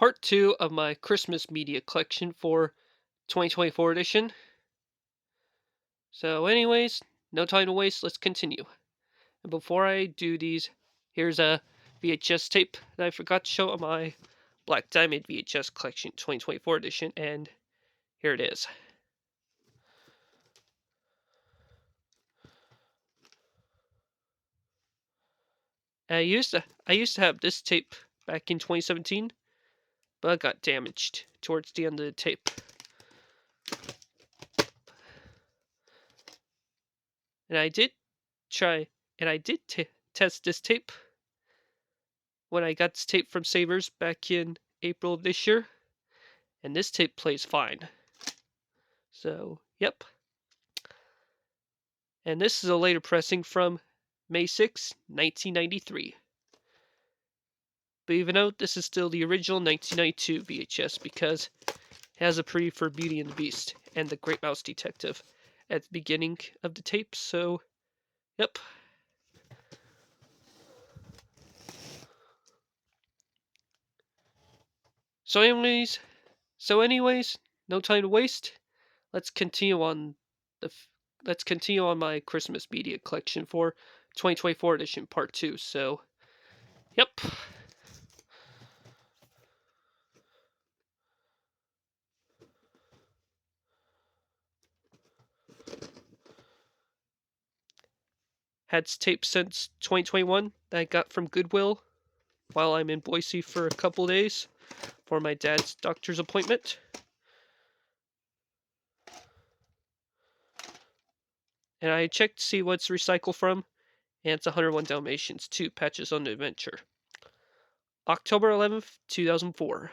part two of my Christmas media collection for 2024 edition. So, anyways, no time to waste, let's continue. And before I do these, here's a VHS tape that I forgot to show on my Black Diamond VHS collection 2024 edition, and here it is. I used to have this tape back in 2017, but it got damaged towards the end of the tape. And I did try, and I did test this tape when I got this tape from Savers back in April of this year, and this tape plays fine. So, yep. And this is a later pressing from May 6, 1993. But even though this is still the original 1992 VHS because it has a preview for Beauty and the Beast and the Great Mouse Detective at the beginning of the tape, so, yep. So anyways, no time to waste. Let's continue on my Christmas media collection for 2024 edition part 2. So, yep. Had tape since 2021 that I got from Goodwill while I'm in Boise for a couple days for my dad's doctor's appointment. And I checked to see what it's recycled from, and it's 101 Dalmatians 2 Patches on Adventure. October 11th, 2004.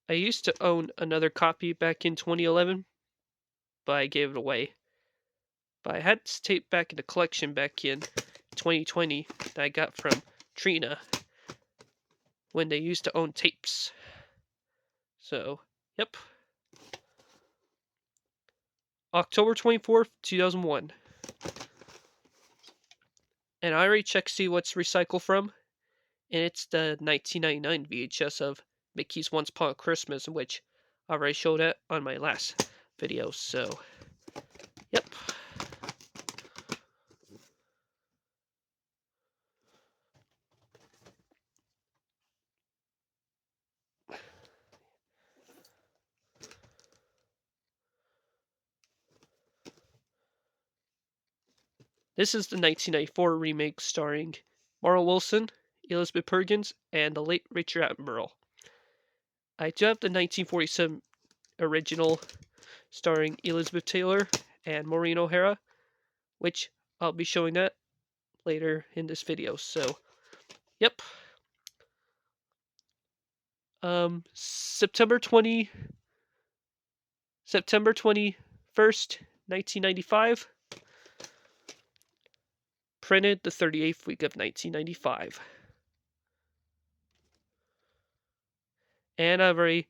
I used to own another copy back in 2011, but I gave it away. But I had this tape back in the collection back in 2020 that I got from Trina when they used to own tapes. So, yep. October 24th, 2001. And I already checked to see what's recycled from, and it's the 1999 VHS of Mickey's Once Upon a Christmas, which I already showed it on my last video, so, yep. This is the 1994 remake starring Mara Wilson, Elizabeth Perkins, and the late Richard Attenborough. I do have the 1947 original starring Elizabeth Taylor and Maureen O'Hara, which I'll be showing that later in this video, so, yep. September 21st, 1995. Printed the 38th week of 1995. And I've already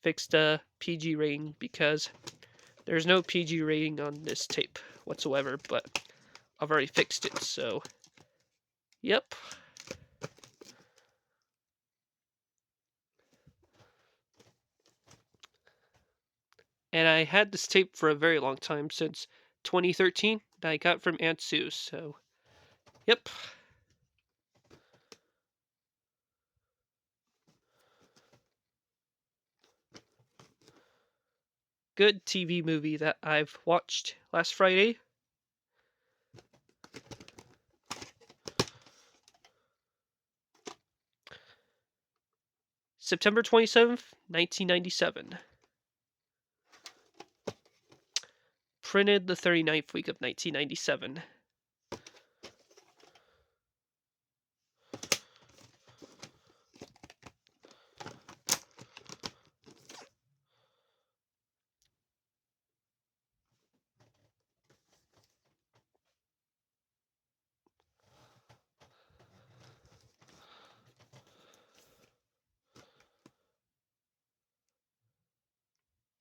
fixed a PG rating because there's no PG rating on this tape whatsoever, but I've already fixed it, so, yep. And I had this tape for a very long time, since 2013, that I got from Aunt Sue, so, yep. Good TV movie that I've watched last Friday. September 27th, 1997. Printed the 39th week of 1997.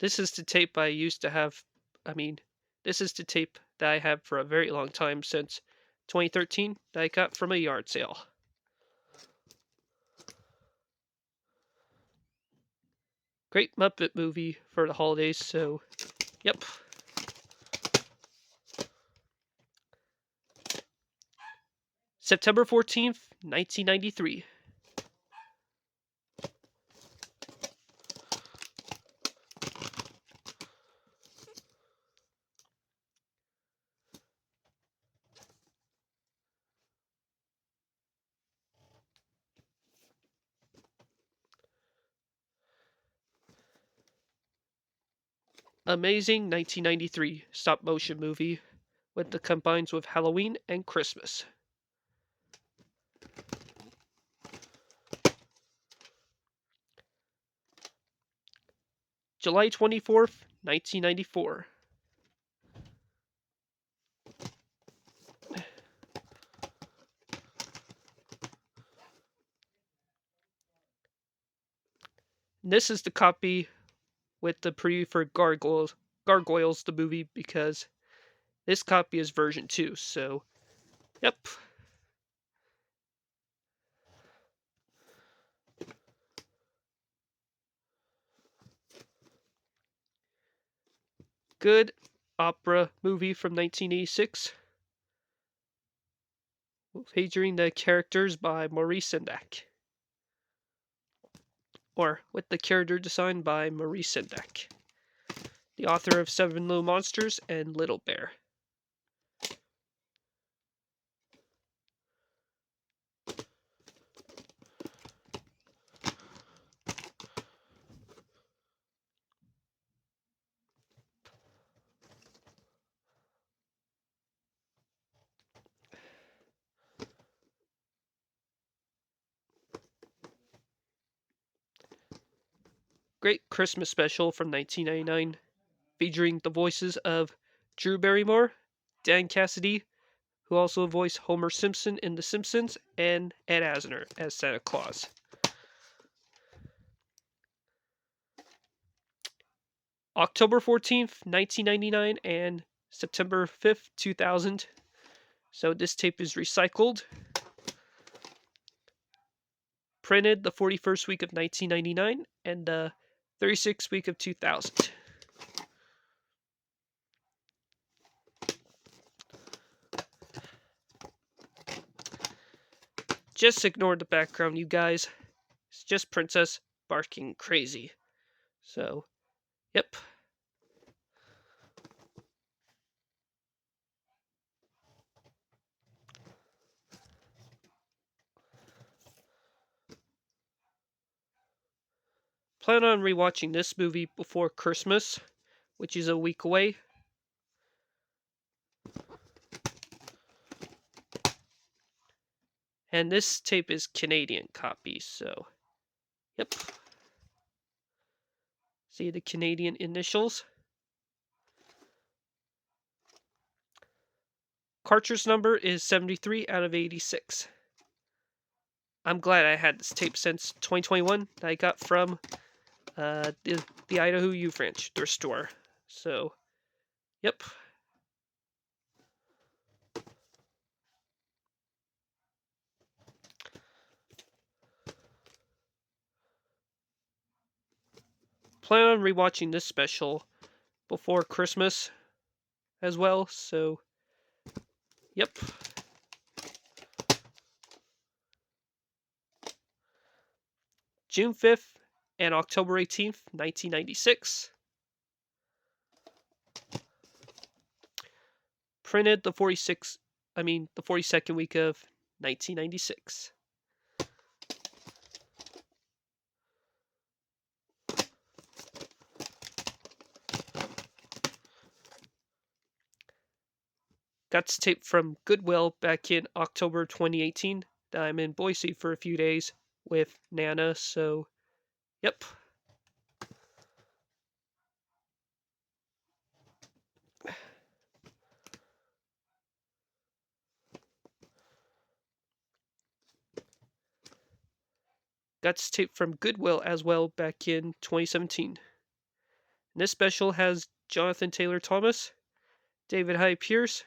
This is the tape I used to have. I mean, this is the tape that I have for a very long time since 2013 that I got from a yard sale. Great Muppet movie for the holidays, so yep. September 14th, 1993. Amazing 1993 stop motion movie with the combines with Halloween and Christmas. July 24th, 1994. This is the copy with the preview for Gargoyles the movie because this copy is version 2, so yep. Good opera movie from 1986, featuring the characters by Maurice Sendak. Or with the character design by Maurice Sendak, the author of Seven Little Monsters and Little Bear. Great Christmas special from 1999, featuring the voices of Drew Barrymore, Dan Cassidy, who also voiced Homer Simpson in The Simpsons, and Ed Asner as Santa Claus. October 14th, 1999, and September 5th, 2000. So this tape is recycled. Printed the 41st week of 1999 and the 36th week of 2000. Just ignore the background, you guys. It's just Princess barking crazy. So, yep. Plan on rewatching this movie before Christmas, which is a week away. And this tape is Canadian copy, so yep. See the Canadian initials. Cartridge number is 73 out of 86. I'm glad I had this tape since 2021 that I got from the Idaho U Ranch, their store. So, yep. Plan on rewatching this special before Christmas as well, so yep. June 5th and October 18th, 1996. Printed the 42nd week of 1996. Got this tape from Goodwill back in October 2018. I'm in Boise for a few days with Nana, so yep. Got this tape from Goodwill as well back in 2017. And this special has Jonathan Taylor Thomas, David Hyde Pierce,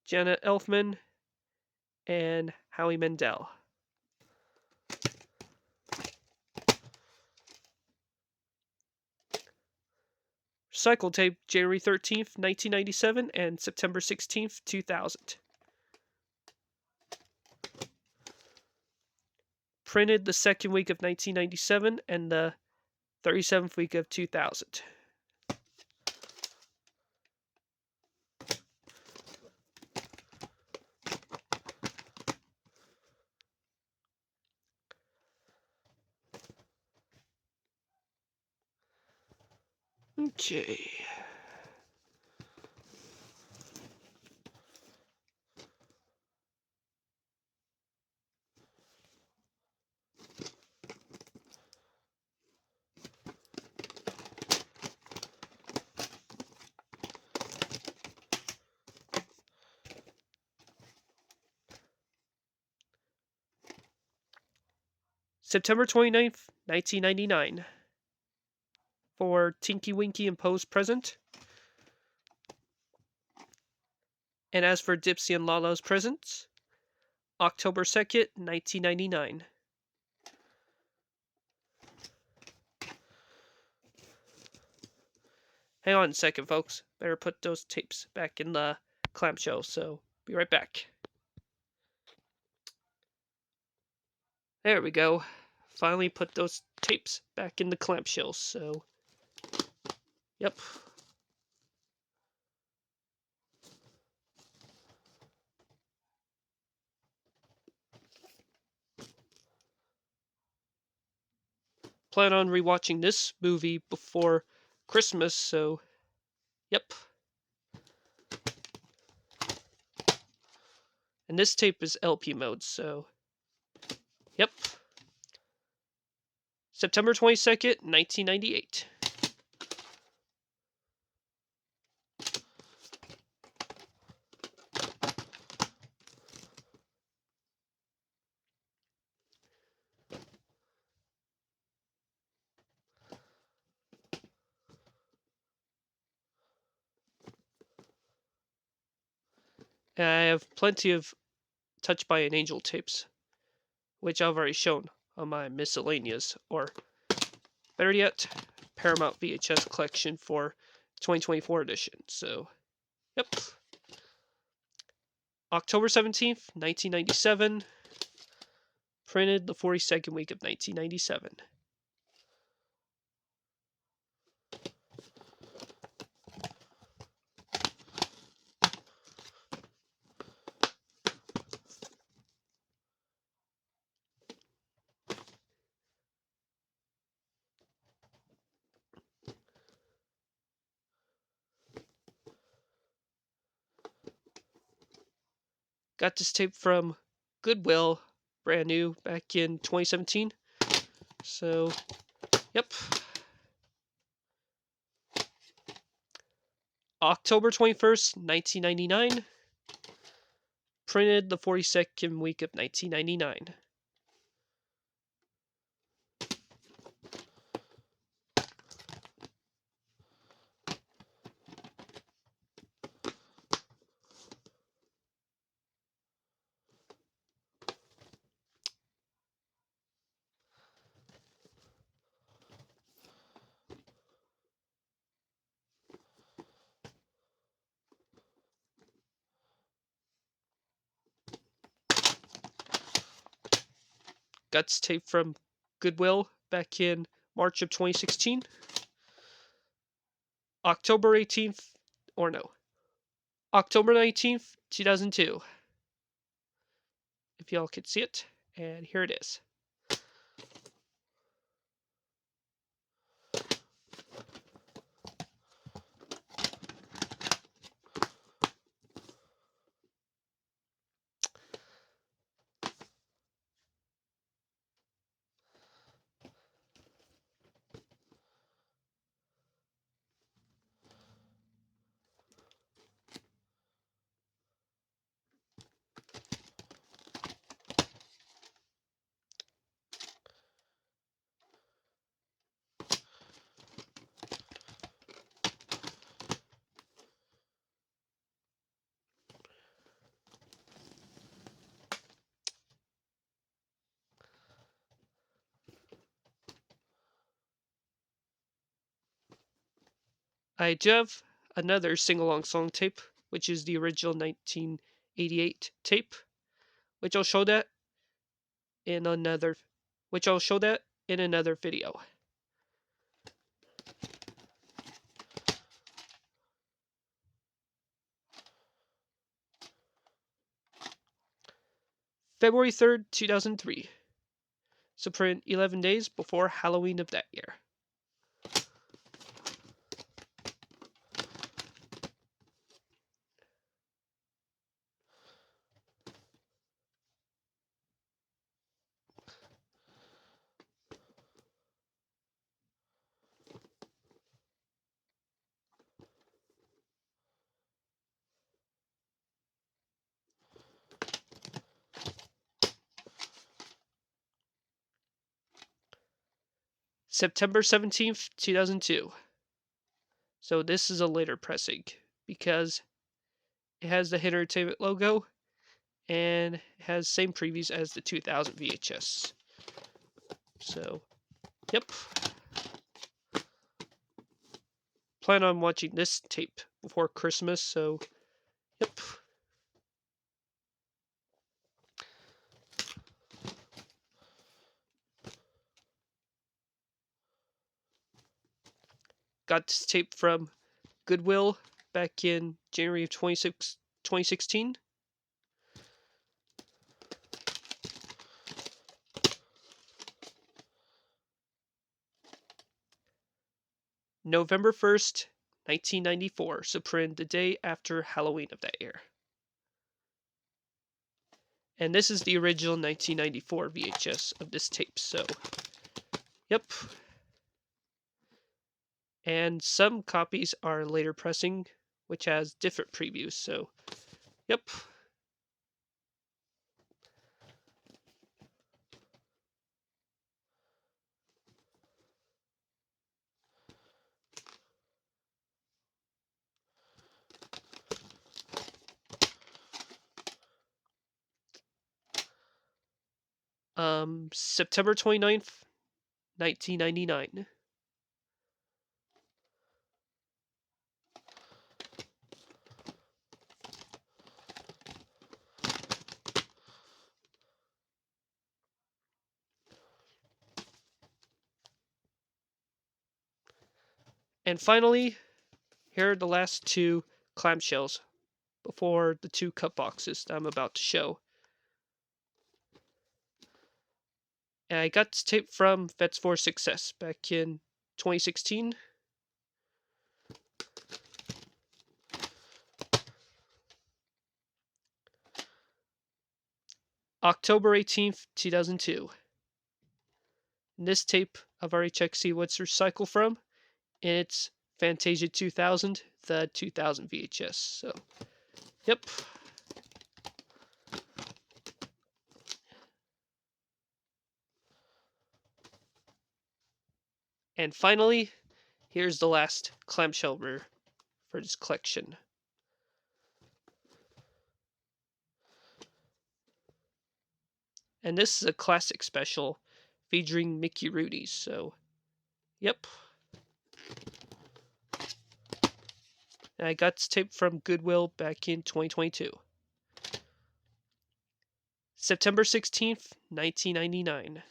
Janet Elfman, and Howie Mandel. Cycle tape January 13th, 1997 and September 16th, 2000. Printed the second week of 1997 and the 37th week of 2000. Okay. September 29th, 1999. For Tinky Winky and Poe's present. And as for Dipsy and Lala's presents, October 2nd, 1999. Hang on a second, folks. Better put those tapes back in the clamshell, so be right back. There we go. Finally put those tapes back in the clamshell, so... Yep. Plan on rewatching this movie before Christmas, so... Yep. And this tape is LP mode, so... Yep. September 22nd, 1998. And I have plenty of Touched by an Angel tapes, which I've already shown on my miscellaneous, or better yet, Paramount VHS collection for 2024 edition. So, yep. October 17th, 1997. Printed the 42nd week of 1997. Got this tape from Goodwill, brand new, back in 2017. So, yep. October 21st, 1999. Printed the 42nd week of 1999. Guts tape from Goodwill back in March of 2016. October 18th, or no, October 19th, 2002. If y'all could see it. And here it is. I do have another sing-along song tape, which is the original 1988 tape, which I'll show that in another video. February 3rd, 2003. So print 11 days before Halloween of that year. September 17th, 2002. So this is a later pressing because it has the Hit Entertainment logo and it has same previews as the 2000 VHS. So, yep. Plan on watching this tape before Christmas, so yep. Got this tape from Goodwill back in January of 2016. November 1st, 1994, so print the day after Halloween of that year. And this is the original 1994 VHS of this tape, so yep. And some copies are later pressing, which has different previews, so yep. September 29th, 1999. And finally, here are the last two clamshells before the two cut boxes that I'm about to show. And I got this tape from Vets for Success back in 2016. October 18th, 2002. And this tape, I've already checked to see what's recycled from. And it's Fantasia 2000, the 2000 VHS. So, yep. And finally, here's the last clamshell for this collection. And this is a classic special featuring Mickey Rooney. So, yep. And I got this tape from Goodwill back in 2022. September 16th, 1999.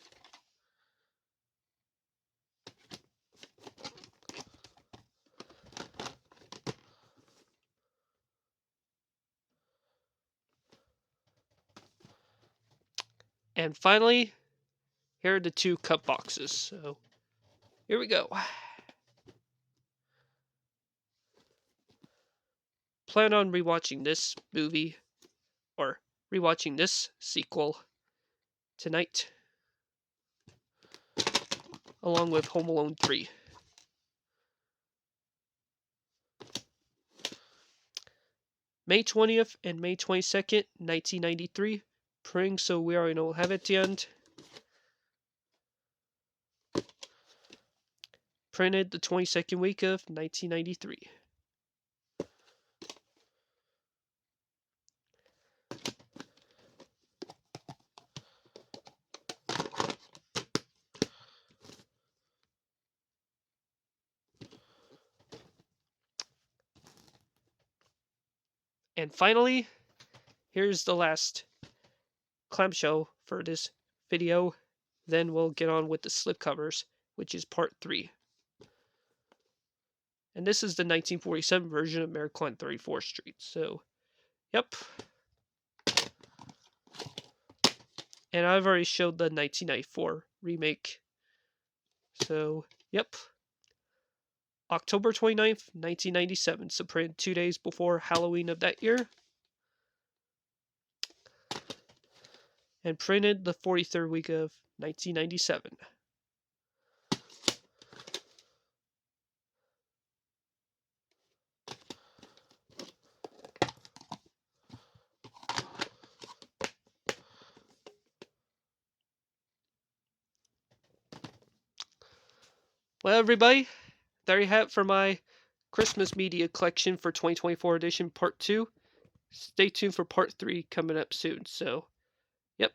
And finally, here are the two cut boxes. So, here we go. Plan on rewatching this movie or rewatching this sequel tonight, along with Home Alone 3. May 20th and May 22nd, 1993. Pring, so we already know we'll have it at the end. Printed the 22nd week of 1993. And finally, here's the last clamshell for this video. Then we'll get on with the slipcovers, which is part 3. And this is the 1947 version of Miracle on 34th Street. So, yep. And I've already showed the 1994 remake. So, yep. October 29th, 1997. So printed 2 days before Halloween of that year. And printed the 43rd week of 1997. Well, everybody, there you have it for my Christmas media collection for 2024 edition part 2. Stay tuned for part 3 coming up soon. So, yep.